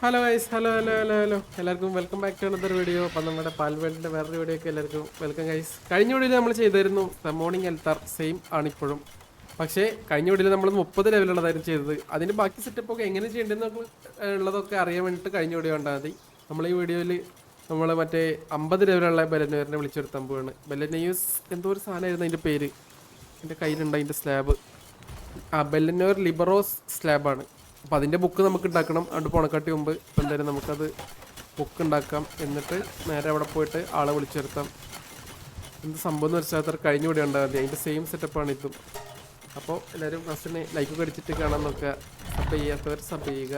Hello guys, hello hello hello hello എല്ലാവർക്കും welcome back to another video. അപ്പം നമ്മുടെ പാൽവേഡിൻ്റെ വേറൊരു വീഡിയോ ഒക്കെ എല്ലാവർക്കും വെൽക്കം ഗൈസ്. കഴിഞ്ഞ വീഡിയോയിൽ നമ്മൾ ചെയ്തായിരുന്നു മോർണിംഗ് എൽത്താർ സെയിം ആണിപ്പോഴും. പക്ഷേ കഴിഞ്ഞ വീഡിയോയിൽ നമ്മൾ 30 ലെവലുള്ളതായിരുന്നു ചെയ്തത്. അതിൻ്റെ ബാക്കി സെറ്റപ്പ് ഒക്കെ എങ്ങനെ ചെയ്യേണ്ടതെന്നൊക്കെ ഉള്ളതൊക്കെ അറിയാൻ വേണ്ടിയിട്ട് കഴിഞ്ഞ വീഡിയോ കണ്ടാൽ മതി. നമ്മൾ ഈ വീഡിയോയിൽ നമ്മൾ മറ്റേ 50 ലെവലുള്ള ബെലനോറിനെ വിളിച്ചെടുത്താൻ പോവാണ്. ബെലനയൂസ് എന്തോ ഒരു സാധനമായിരുന്നു അതിൻ്റെ പേര്, എൻ്റെ കയ്യിലുണ്ട് അതിൻ്റെ സ്ലാബ്. ബെല്ലനോർ ലിബറോസ് സ്ലാബാണ്. അപ്പോൾ അതിൻ്റെ ബുക്ക് നമുക്ക് ഉണ്ടാക്കണം. അതുകൊണ്ട് പോണക്കാട്ടി മുമ്പ് ഇപ്പം എന്തായാലും നമുക്കത് ബുക്ക് ഉണ്ടാക്കാം. എന്നിട്ട് നേരെ അവിടെ പോയിട്ട് ആളെ വിളിച്ചെടുത്താം. എന്ത് സംഭവം എന്ന് വെച്ചാൽ കഴിഞ്ഞ കൂടെ ഉണ്ടാകാം മതി. അതിൻ്റെ സെയിം സെറ്റപ്പാണ് ഇതും. അപ്പോൾ എല്ലാവരും ഫസ്റ്റിന് ലൈക്കൊക്കെ അടിച്ചിട്ട് കാണാൻ നോക്കുക. സബ് ചെയ്യാത്തവർ സബ് ചെയ്യുക.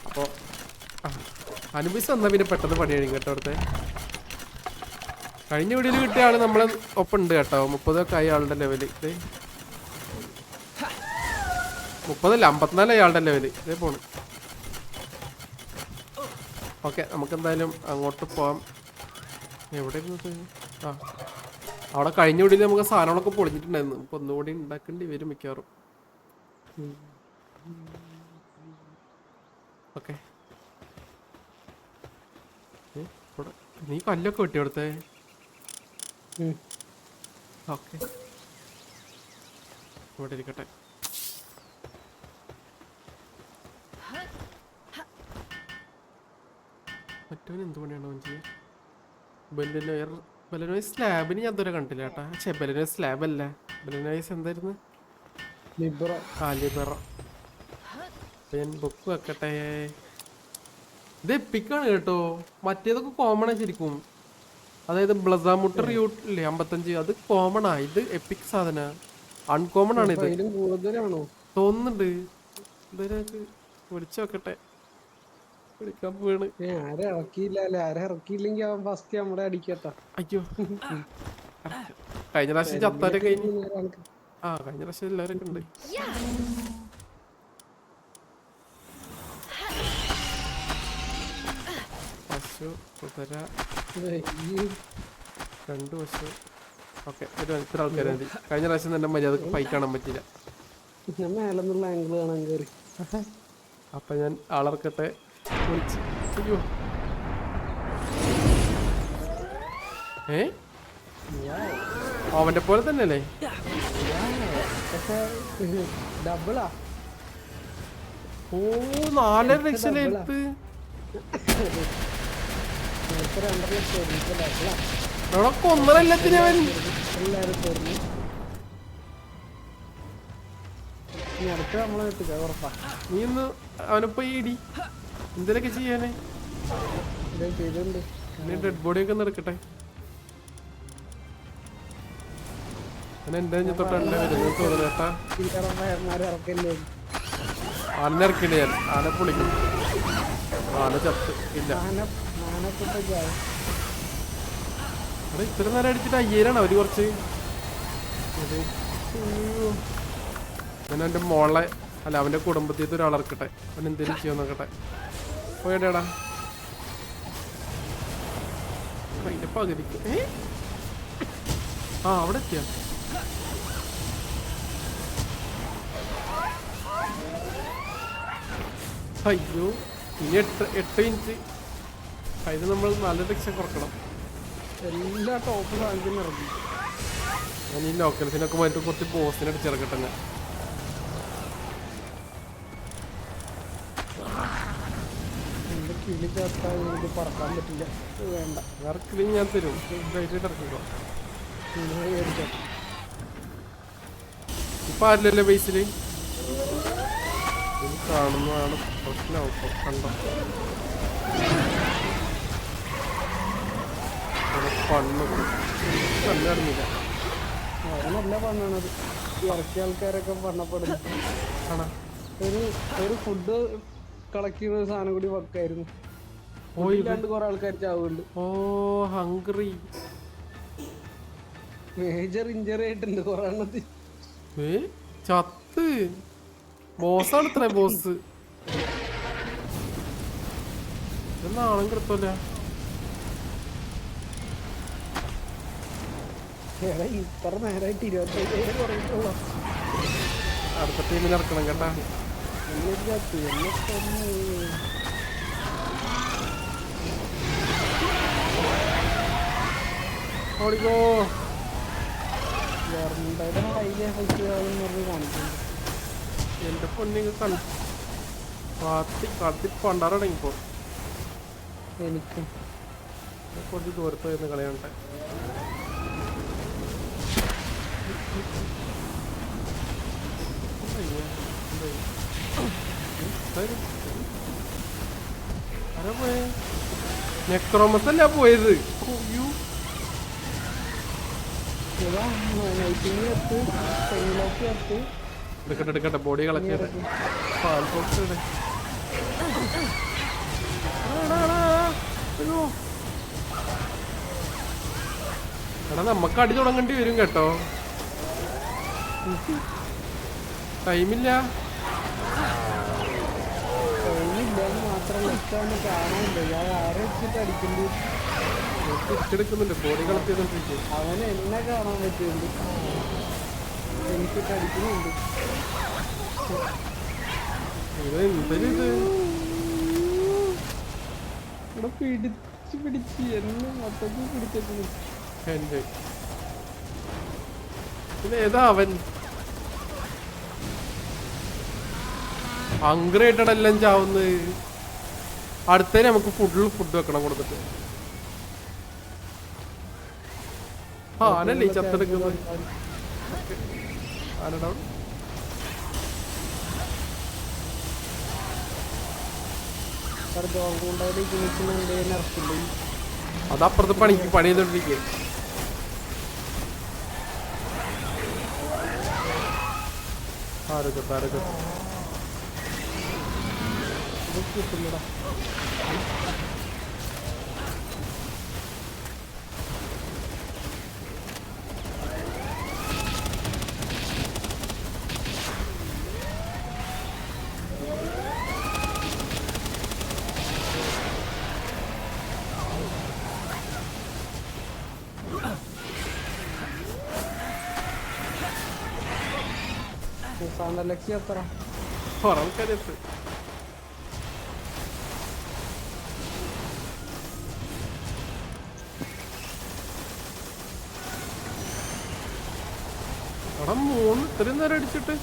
അപ്പോൾ അനുഭവിച്ച് വന്നാൽ പിന്നെ പെട്ടെന്ന് പണി കഴിയും കേട്ടോ. അവിടുത്തെ കഴിഞ്ഞ വീഡിയോയിൽ കിട്ടിയ ആൾ നമ്മളെ ഒപ്പം ഉണ്ട് കേട്ടോ. 30 ആയ ആളുടെ ലെവല്. 30 54 അയാളുടെ ലെവല് ഇതേ പോണ്. ഓക്കെ, നമുക്കെന്തായാലും അങ്ങോട്ട് പോവാം. എവിടെ അവിടെ കഴിഞ്ഞ വീടിൽ നമുക്ക് സാധനങ്ങളൊക്കെ പൊളിഞ്ഞിട്ടുണ്ടായിരുന്നു. നമുക്ക് ഒന്നുകൂടി ഉണ്ടാക്കേണ്ടി വരും മിക്കവാറും. ഓക്കെ, നീ കല്ലൊക്കെ വെട്ടി അവിടുത്തെ. ഓക്കെ, ഇവിടെ ഇരിക്കട്ടെ. മറ്റവന് എന്ത് പണിയാണോ ചെയ്യാൻ? ബെലനോയ്സ് സ്ലാബിന് ഞാൻ ഇതുവരെ കണ്ടില്ല കേട്ടാ. ബെലനോയ്സ് സ്ലാബ് അല്ല, ബെലനോയ്സ് എന്തായിരുന്നു? ലിബറോ. ഞാൻ ബുക്ക് വെക്കട്ടെ. ഇത് എപ്പിക്കാണ് കേട്ടോ. മറ്റേതൊക്കെ കോമൺ ശരിക്കും. അതായത് ബ്ലസാമുട്ടർ യൂട്ടില്ലേ 55, അത് കോമണാ. ഇത് എപ്പിക് സാധന, അൺകോമൺ ആണ് ഇത് തോന്നുന്നുണ്ട്. ഇതിനകത്ത് വിളിച്ചു വെക്കട്ടെ. അയ്യോ, കഴിഞ്ഞ പ്രാവശ്യം ചത്താരെ കഴിഞ്ഞു. കഴിഞ്ഞ പ്രാവശ്യം എല്ലാവരൊക്കെ ഉണ്ട്. പശു, കുതിര, 2 പശു. ഓക്കെ, ഇത്ര ആൾക്കാരെ മതി. കഴിഞ്ഞ പ്രാവശ്യം തന്നെ മര്യാദക്ക് ഫൈറ്റ് കാണാൻ പറ്റില്ല. അപ്പൊ ഞാൻ ആളർക്കട്ടെ. അയ്യോ, അവന്റെ പോലെ തന്നെ അല്ലേ? ഓ, 4.5 ലക്ഷം എടുത്ത്. ഉണക്ക് 1.5 ലക്ഷത്തിന് അവൻ. നീ ഒന്ന് അവനപ്പോ ഇടി എന്തിനൊക്കെ ചെയ്യാനേ. ഡെഡ് ബോഡിയൊക്കെ ഒന്ന് എടുക്കട്ടെ. എന്റെ തൊട്ടേ തോന്നുന്നു കേട്ടാ. ആന ഇറക്കില്ല ഞാൻ. ആന പൊളിക്കും. ആന ചത്ത് ഇല്ല. അവിടെ ഇത്ര നേരം അടിച്ചിട്ട് 5000 അവര് കുറച്ച്. ഞാൻ എൻ്റെ മോളെ അല്ല അവൻ്റെ കുടുംബത്തിൽ ഒരാളിറക്കട്ടെ. അവൻ എന്തെങ്കിലും ചെയ്യാൻ നോക്കട്ടെ. പോയടേടാ അതിൻ്റെ പകുതിക്ക്. അവിടെ എത്തിയ. അയ്യോ, ഇനി 8 മിനിറ്റ്. അതിന് നമ്മൾ 4 ലക്ഷം കുറക്കണം. എല്ലാ ടോപ്പ് സാധനത്തിനും ഇറങ്ങി. ഞാൻ ഈ ലോക്കൽസിനൊക്കെ മാറ്റി കുറച്ച് ബോസിനെ അടിച്ചിറക്കട്ടെ. ഞാൻ പറക്കാൻ പറ്റില്ല. വേണ്ട, വേറെ കിളി ഞാൻ തരും. ഇറക്കിക്കോ. ഇപ്പൊ ആരില്ലല്ലോ ബേസില്. ഇത് കാണുന്നതാണ് പ്രശ്നമാവും. കണ്ടോ, പണ്ണ് കണ്ടറിഞ്ഞില്ല. നല്ല പണ്ണാണത്. ഇറക്കിയ ആൾക്കാരൊക്കെ പണ്ണപ്പെടുന്നു. ഒരു ഫുഡ് കളക്ട് ചെയ്യുന്ന സാധനം കൂടി വെക്കായിരുന്നു. കുറെ ആൾക്കാർ ചാവുണ്ട്. ഓ, ഹംഗ്രി. മേജർ ഇഞ്ചറി ആയിട്ടുണ്ട് കുറെ എണ്ണത്തിൽ. ചത്ത്. ബോസാണ് ഇത്ര ബോസ്. എന്നാളും കിടത്തല്ല. ഇത്ര നേരമായിട്ട് 25,000 കുറഞ്ഞിട്ടുള്ളൂ. അടുത്ത ടീമിൽ ഇറക്കണം കേട്ടാ. ഓടിക്കോ. എന്റെ പൊന്നിങ് കത്തി പണ്ടാറടങ്ങിപ്പോ. എനിക്കും കുറച്ച് ദൂരത്ത് വരുന്ന കളയണ്ടേ. ആരാ പോയെ? നെക്രോമസ് അല്ല പോയത്. എടുക്കട്ടെ ബോഡി കളക്ട് എടാ നമ്മക്ക് അടി തുടങ്ങേണ്ടി വരും കേട്ടോ. ടൈമില്ല. തിരിച്ചെടുക്കുന്നുണ്ട് ബോഡി കളക്ട് ചെയ്തോണ്ടിരിക്കും. അവന് എന്നെ കാണാൻ പറ്റുന്നുണ്ട്, എനിക്കിട്ട് അടിക്കുന്നുണ്ട്. ഇവിടെ പിടിച്ച് എന്നെ മൊത്തത്തിൽ പിടിച്ചിട്ടുണ്ട്. പിന്നെ ഏതാ അവൻ? ഹംഗ്രായിട്ടാണ് എല്ലാം ചാവുന്നത്. അടുത്തേന് നമുക്ക് ഫുഡ് വെക്കണം കൊടുത്തിട്ട്. ആനല്ലേ ഈ ചത്തെടുക്കുന്നത്? ആനടാ അതപ്പുറത്ത് പണി ചെയ്തോണ്ടിരിക്കുക. കിട്ടുന്നടാ. ലക്ഷ്യം എത്ര പുറംക്കരത്ത് അവിടെ 3 ഇത്രയും നേരം അടിച്ചിട്ട്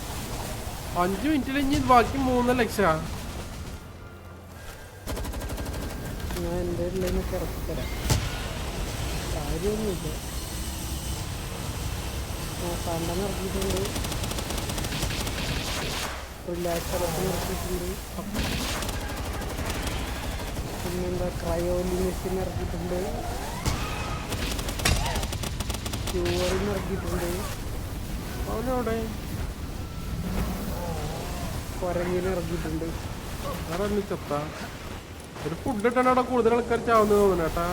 5 മിനിറ്റിൽ ഇനി ബാക്കി 3 ലക്ഷം. ഞാൻ എൻ്റെ ഇറക്കി തരാം, കാര്യമൊന്നുമില്ല. സാന്ത്വനം ഇറക്കിയിട്ടുണ്ട്, റിലാക്സർ ഇറക്കിയിട്ടുണ്ട്, പിന്നെന്താ ക്രയോലി മെഷീൻ ഇറക്കിയിട്ടുണ്ട്, ക്യൂറിന് ഇറക്കിയിട്ടുണ്ട്, അവനവിടെ കുരങ്ങിന് ഇറക്കിയിട്ടുണ്ട്. വേറെ ചത്ത ഒരു ഫുഡ് ഇട്ടാണ് അവിടെ കൂടുതൽ ആൾക്കാർ ചാവുന്നത് തോന്നുന്നു കേട്ടാ.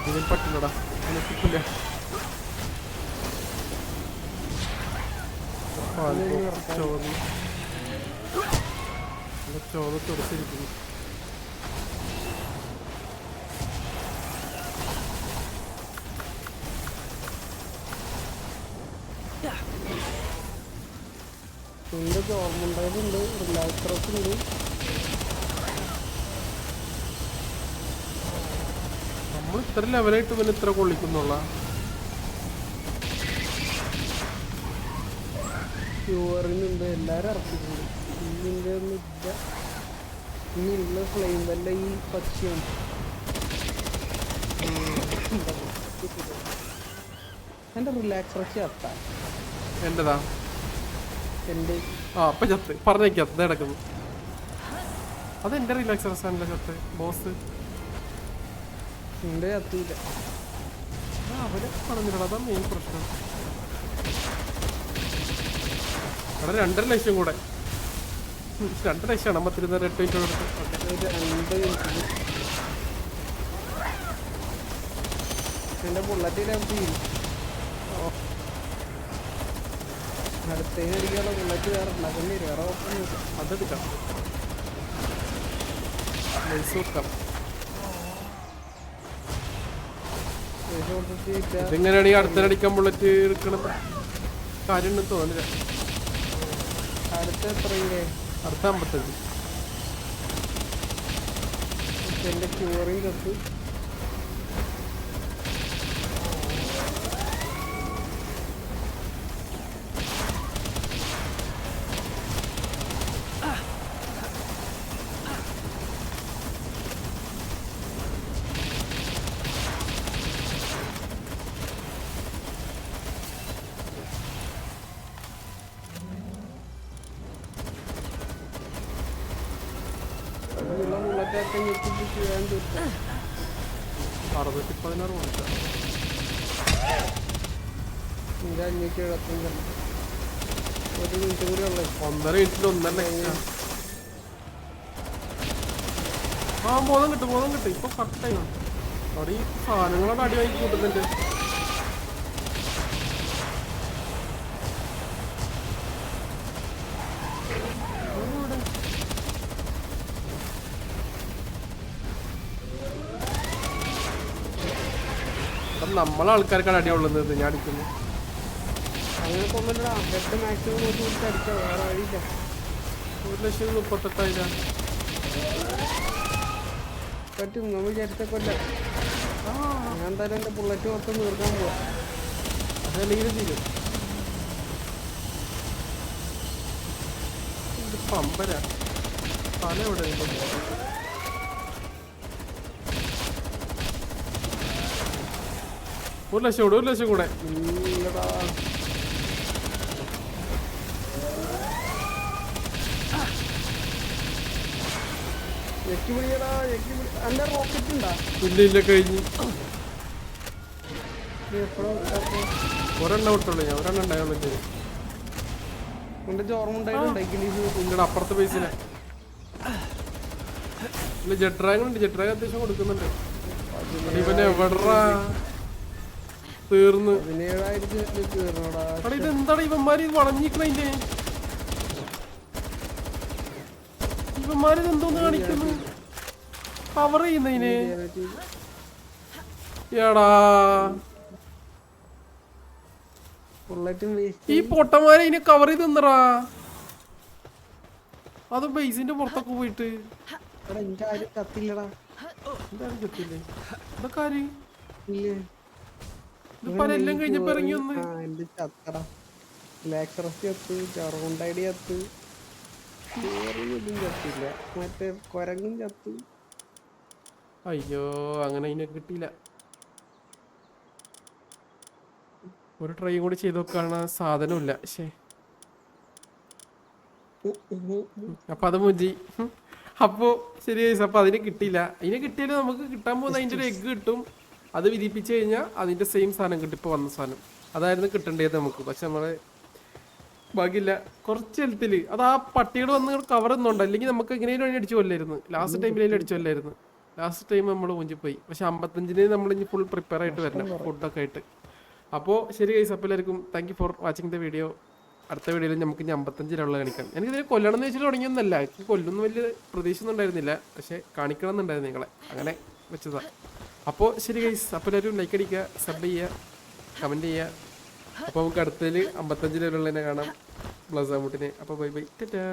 ഇതിൽ പറ്റില്ലടാ, കിട്ടില്ല. ചോറ് തുറച്ചിരിക്കുന്നു. ഉണ്ട്, ഗവൺമെൻറ്റുണ്ട്, റിലാക്സറൊക്കെ ഉണ്ട്. നമ്മൾ ഇത്ര ലെവലായിട്ട് പിന്നെ ഇത്ര കൊള്ളിക്കുന്നുള്ള ക്യൂറിനുണ്ട്, എല്ലാവരും ഇറക്കിയിട്ടുണ്ട്. ഇതിൻ്റെ ഒന്നും ഇല്ല. ഇനിയുള്ള ഫ്ലെയിം വല്ല ഈ പക്ഷിയാണ്. എൻ്റെ റിലാക്സർ ചത്ത. എന്റേതാ? എൻ്റെ അപ്പൊ ചത്ത് പറഞ്ഞേക്കത്ത് കിടക്കുന്നു. അതെന്റെ റിലാക്സർ ആണല്ലോ ചത്ത്. ബോസ് എൻ്റെ ചത്തില്ല. അവര് പറഞ്ഞില്ല, അതാ മെയിൻ പ്രശ്നം. അവിടെ 2.5 ലക്ഷം കൂടെ 2 ലക്ഷമാണ്. 8 മിനിറ്റ് കൊടുത്ത് 2 മിനിറ്റ് എൻ്റെ ബുള്ളറ്റിൽ തീരും. അടുത്തതിന് അടിക്കാനുള്ള ബുള്ളറ്റ് വേറെ ഉണ്ടാക്കേണ്ടി വരും. വേറെ കുഴപ്പമൊന്നുമില്ല. അതെടുക്കാം, നൈസ് വെക്കാം. പൈസ കൊടുത്തിട്ട് ഇതെങ്ങനെയാണെങ്കിൽ അടുത്തടിക്കാൻ ബുള്ളറ്റ് എടുക്കണം കാര്യം ഉണ്ടെന്ന് തോന്നില്ല. അടുത്ത എത്രയില്ലേ? അടുത്ത 55. എൻ്റെ ക്യൂറിങ് കത്ത് ഉള്ള ബുള്ളറ്റൊക്കെ ഞെട്ടിപ്പിച്ച് വേഗം തീർക്കാം. 616 കൊടുക്കാം. എൻ്റെ 575. ഒരു മിനിറ്റ് കൂടി ഉള്ളത്. 1.5 മിനിറ്റിൽ 1.5 ആ ബോധം കിട്ടും. ഇപ്പൊ കറക്റ്റായി അവിടെ ഈ സാധനങ്ങളോട് അടി വാങ്ങി കൂട്ടുന്നുണ്ട്. നമ്മളെ ആൾക്കാർക്കാണ് അടി കൊള്ളുന്നത്. ഞാൻ അടിക്കുന്നു. അങ്ങനെ കൊന്നിട്ടാ ഹെഡ് മാക്സിമം നോക്കി കൊടുത്ത് അടിക്കാം. വേറെ വഴിയില്ല. 1,38,000. പറ്റും. നമ്മൾ വിചാരിച്ച കൊല്ലം. ഞാൻ എന്തായാലും എൻ്റെ ബുള്ളറ്റ് മൊത്തം തീർക്കാൻ പോവാം. അതല്ലെങ്കിലും ചെയ്യും. ഇത് പമ്പര പല എവിടെ 1,00,000 കൂടെ. ഇല്ലടാ. ഞെക്കി പിടിക്കടാ. എൻ്റെ റോക്കറ്റ് ഉണ്ടാ? ഇല്ല കഴിഞ്ഞ് എപ്പോഴും ഒരെണ്ണം വിട്ടുള്ളൂ. ഞാൻ ഒരെണ്ണം ഉണ്ടായാലും എൻ്റെ ചോർമ്മ ഉണ്ടായിട്ടുണ്ടായിക്കില്ല. നിങ്ങളുടെ അപ്പുറത്തെ പൈസയില ഇല്ല. ജെട്രാഗൺ ഉണ്ട്. ജെട്രാഗ് അത്യാവശ്യം കൊടുക്കുന്നുണ്ട്. ഇവനെ എവിടാ തീർന്ന് 17,000 തീർന്നോടാ. അവിടെ ഇതെന്താണ് ഇവന്മാര് വളഞ്ഞിക്കണതിന്റെ? ഇവന്മാര് എന്തോന്ന് കാണിക്കുന്നു? കവർ ചെയ്യുന്നതിന് എടാ ബുള്ളറ്റും വേസ്റ്റ്. ഈ പൊട്ടന്മാരെ ഇതിനെ കവർ ചെയ്ത് നിന്നറാ. അത് ബേസിന്റെ പുറത്തൊക്കെ പോയിട്ട് എൻ്റെ ആരും കത്തില്ലടാ. എന്താണ് കിട്ടില്ലേ ഇതൊക്കെ ആര്? ഇല്ലേ ഇതിപ്പോ എല്ലാം കഴിഞ്ഞപ്പോ ഇറങ്ങി വന്ന്. എൻ്റെ ചത്തടാ. ലാക്സറസ് ചത്ത്, ചറുണ്ടൈഡി ചത്ത്, ഇതും ചത്തില്ല. മറ്റേ കൊരങ്ങും ചത്ത്. അയ്യോ അങ്ങനെ അതിനെ കിട്ടിയില്ല. ഒരു ട്രൈ കൂടി ചെയ്ത് നോക്കാണ്. സാധനമില്ല. ശേ അപ്പൊ അത് മുഞ്ചി. അപ്പോ ശരി അപ്പൊ അതിനെ കിട്ടിയില്ല. അതിനെ കിട്ടിയാലും നമുക്ക് കിട്ടാൻ പോകുന്ന അതിന്റെ ഒരു എഗ് കിട്ടും. അത് വിരിപ്പിച്ചു കഴിഞ്ഞാൽ അതിന്റെ സെയിം സാധനം കിട്ടും. ഇപ്പൊ വന്ന സാധനം അതായിരുന്നു കിട്ടേണ്ടത് നമുക്ക്. പക്ഷെ നമ്മള് ഭാഗ്യമില്ല. കുറച്ച് ഹെൽത്തില് അത് ആ പട്ടികൾ വന്ന് കവർ ഒന്നുണ്ട്. അല്ലെങ്കിൽ നമുക്ക് എങ്ങനെയും വേണ്ടി അടിച്ചു കൊല്ലായിരുന്നു. ലാസ്റ്റ് ടൈമിലും അടിച്ചു കൊല്ലായിരുന്നു. ലാസ്റ്റ് ടൈം നമ്മൾ മുഞ്ചിപ്പോയി. പക്ഷെ 55-ന് നമ്മൾ ഇനി ഫുൾ പ്രിപ്പയർ ആയിട്ട് വരണം ഫുഡൊക്കെ ആയിട്ട്. അപ്പോൾ ശരി ഗൈസ്. അപ്പോൾ എല്ലാവർക്കും thank you for watching the video. അടുത്ത വീഡിയോയിൽ നമുക്ക് ഇനി 55-ലുള്ള കാണിക്കാം. എനിക്കിതിനെ കൊല്ലണം എന്ന് വെച്ചിട്ട് തുടങ്ങിയൊന്നല്ല. എനിക്ക് കൊല്ലുന്ന വലിയ പ്രതീക്ഷ ഒന്നും ഉണ്ടായിരുന്നില്ല. പക്ഷെ കാണിക്കണം എന്നുണ്ടായിരുന്നു നിങ്ങളെ. അങ്ങനെ വെച്ചതാ. അപ്പോൾ ശരി ഗൈസ്. അപ്പോൾ എല്ലാവരും ലൈക്ക് അടിക്കുക, സബ് ചെയ്യുക, കമൻറ്റ് ചെയ്യുക. അപ്പോൾ നമുക്ക് അടുത്തതിൽ 55-ലുള്ളതിനെ കാണാം, ബ്ലസാമുട്ടിനെ. അപ്പോൾ ബൈ ബൈ, ടാറ്റാ.